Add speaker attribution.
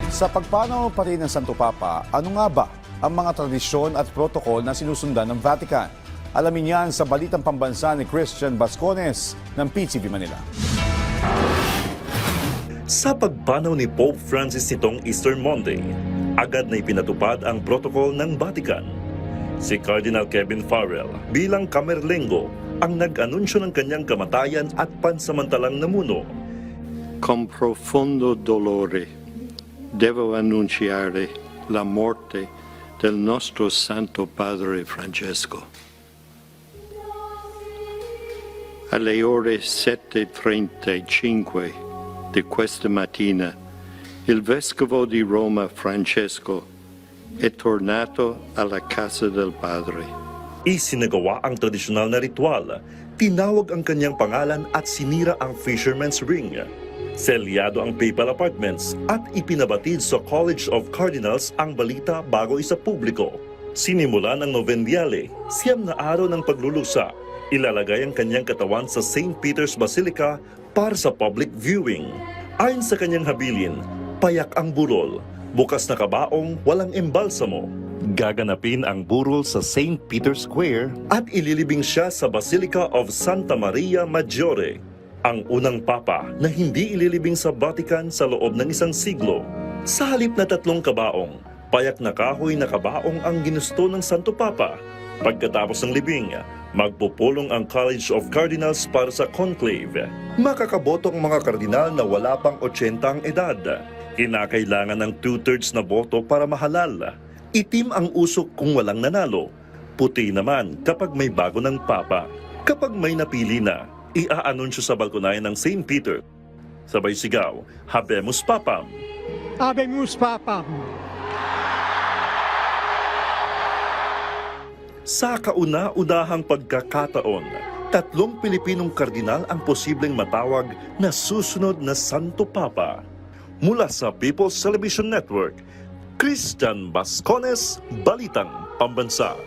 Speaker 1: Sa pagpanaw pa rin ng Santo Papa, ano nga ba ang mga tradisyon at protokol na sinusundan ng Vatican? Alamin yan sa Balitang Pambansa ni Christian Bascones ng PTV Manila.
Speaker 2: Sa pagpanaw ni Pope Francis nitong Easter Monday, agad na ipinatupad ang protokol ng Vatican. Si Cardinal Kevin Farrell bilang Camerlengo ang nag-anunsyo ng kanyang kamatayan at pansamantalang namuno.
Speaker 3: Con profondo dolore devo annunciare la morte del nostro Santo Padre Francesco. Alle ore 7:35 di questa mattina, il Vescovo di Roma Francesco è tornato alla casa del Padre.
Speaker 2: Isinagawa ang tradisyonal na ritual, tinawag ang kanyang pangalan at sinira ang Fisherman's Ring. Selyado ang papal apartments at ipinabatid sa College of Cardinals ang balita bago isa publiko. Sinimulan ang Novendiale, 9 na araw ng paglulusa. Ilalagay ang kanyang katawan sa St. Peter's Basilica para sa public viewing. Ayon sa kanyang habilin, payak ang burol, bukas na kabaong, walang embalsamo. Gaganapin ang burol sa St. Peter's Square at ililibing siya sa Basilica of Santa Maria Maggiore, ang unang papa na hindi ililibing sa Vatican sa loob ng 1 siglo. Sa halip na 3 kabaong, payak na kahoy na kabaong ang ginusto ng Santo Papa. Pagkatapos ng libing, magpupulong ang College of Cardinals para sa conclave. Makakaboto ang mga kardinal na wala pang 80 ang edad. Kinakailangan ng 2/3 na boto para mahalal. Itim ang usok kung walang nanalo. Puti naman kapag may bago ng papa. Kapag may napili na, iaanunsyo sa balkonayan ng St. Peter. Sabay sigaw, Habemus Papam!
Speaker 4: Habemus Papam!
Speaker 2: Sa kauna-unahang pagkakataon, 3 Pilipinong kardinal ang posibleng matawag na susunod na Santo Papa. Mula sa People's Television Network, Christian Bascones, Balitang Pambansa.